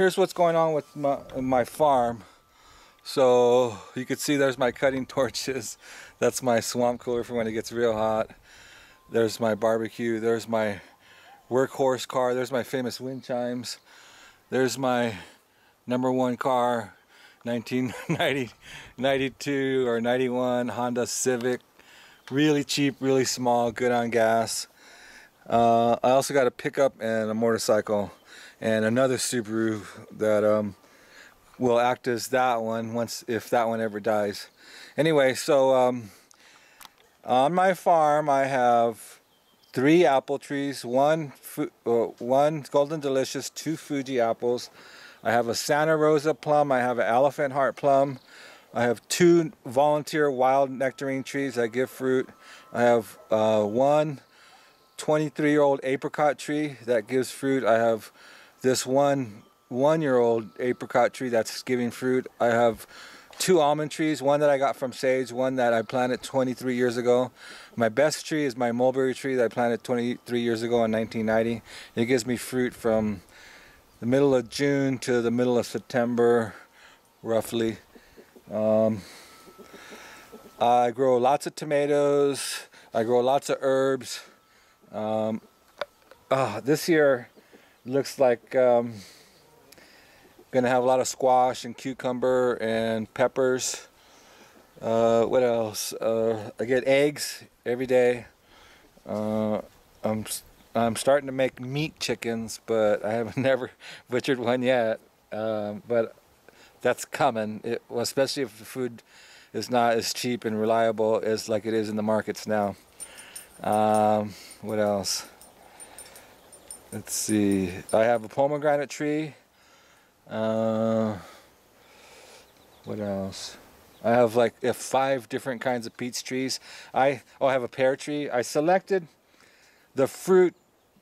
here's what's going on with my farm. So you can see there's my cutting torches. That's my swamp cooler for when it gets real hot. There's my barbecue. There's my workhorse car. There's my famous wind chimes. There's my #1 car, 1990, 92 or 91 Honda Civic. Really cheap, really small, good on gas. I also got a pickup and a motorcycle and another Subaru that will act as that one if that one ever dies. Anyway, so on my farm I have 3 apple trees, one Golden Delicious, 2 Fuji apples. I have a Santa Rosa plum, I have an Elephant Heart plum. I have 2 volunteer wild nectarine trees that give fruit. I have one 23-year-old apricot tree that gives fruit. I have this one-year-old apricot tree that's giving fruit. I have 2 almond trees, one that I got from Sage, one that I planted 23 years ago. My best tree is my mulberry tree that I planted 23 years ago in 1990. It gives me fruit from the middle of June to the middle of September, roughly. I grow lots of tomatoes. I grow lots of herbs. This year looks like gonna have a lot of squash and cucumber and peppers. What else? I get eggs every day. I'm starting to make meat chickens, but I haven't never butchered one yet. But that's coming, especially if the food is not as cheap and reliable as like it is in the markets now. What else? Let's see. I have a pomegranate tree. What else? I have like 5 different kinds of peach trees. I have a pear tree. I selected the fruit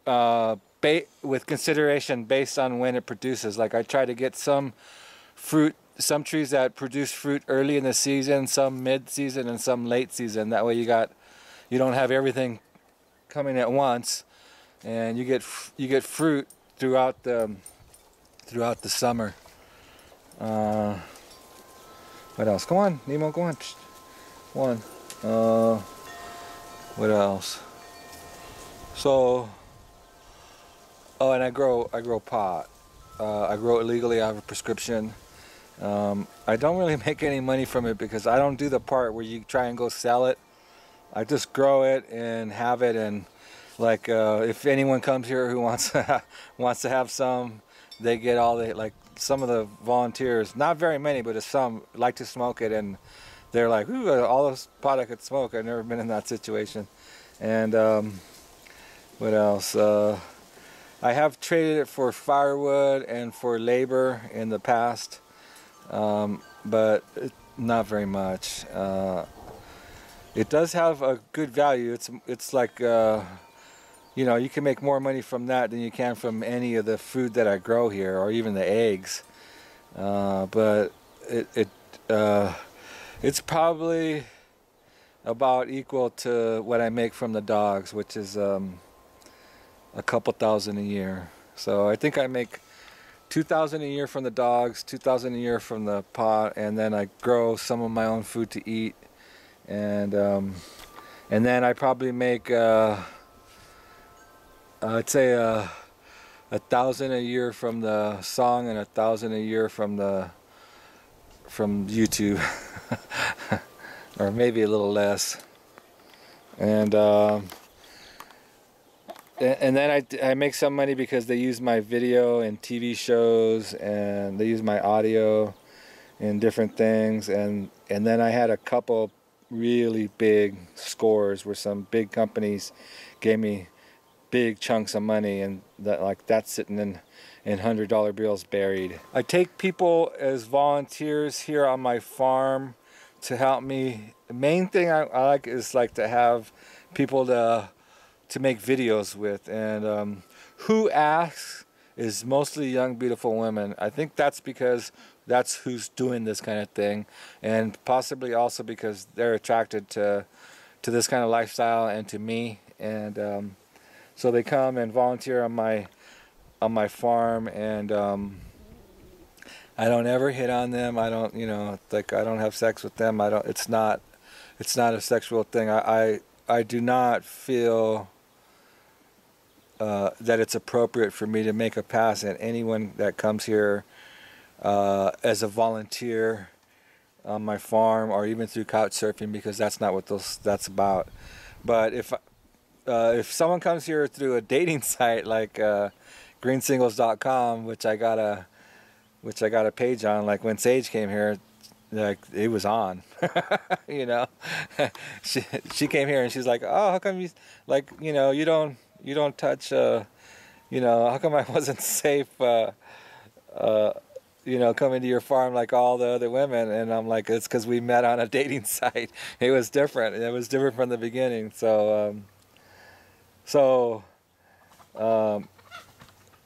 with consideration based on when it produces. Like I try to get some trees that produce fruit early in the season, some mid-season, and some late season. That way you don't have everything coming at once, and you get fruit throughout the summer. What else? Come on, Nemo, go on. One. What else? So, and I grow pot. I grow it legally. I have a prescription. I don't really make any money from it because I don't do the part where you try and go sell it. I just grow it and have it, and like if anyone comes here who wants to have some, they get all the, like some of the volunteers, not very many, but some like to smoke it, and they're like, ooh, all this pot I could smoke. I've never been in that situation. And what else? I have traded it for firewood and for labor in the past, but not very much. It does have a good value. It's like you can make more money from that than you can from any of the food that I grow here, or even the eggs. But it's probably about equal to what I make from the dogs, which is a couple thousand a year. So I think I make $2,000 a year from the dogs, $2,000 a year from the pot, and then I grow some of my own food to eat, and then I probably make I'd say $1,000 a year from the song and $1,000 a year from YouTube, or maybe a little less. And then I make some money because they use my video in TV shows, and they use my audio in different things, and then I had a couple really big scores where some big companies gave me big chunks of money, and that's sitting in $100 bills buried. I take people as volunteers here on my farm to help me. The main thing I like is like to have people to make videos with, and who asks is mostly young, beautiful women. I think that's because that's who's doing this kind of thing, and possibly also because they're attracted to this kind of lifestyle and to me, and so they come and volunteer on my farm, and I don't ever hit on them. I don't, you know, like I don't have sex with them. I don't. It's not a sexual thing. I do not feel that it's appropriate for me to make a pass at anyone that comes here as a volunteer on my farm or even through couch surfing, because that's not what that's about. But if someone comes here through a dating site like greensingles.com, which I got a page on, like when Sage came here, like it was on. You know, she came here and she's like, oh, how come you, like, you know, you don't touch, you know, how come I wasn't safe, you know, coming to your farm like all the other women? And I'm like, it's because we met on a dating site. It was different. It was different from the beginning.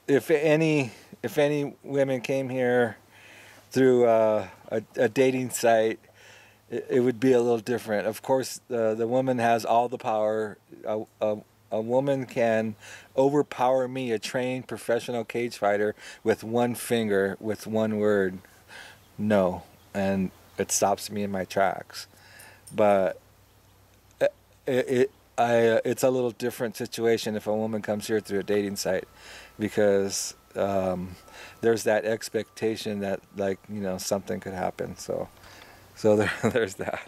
If any women came here through a dating site, it would be a little different. Of course, the woman has all the power. A woman can overpower me, a trained professional cage fighter, with one finger, with one word, no, and it stops me in my tracks. But it's a little different situation if a woman comes here through a dating site, because there's that expectation that, like, you know, something could happen. So there's that.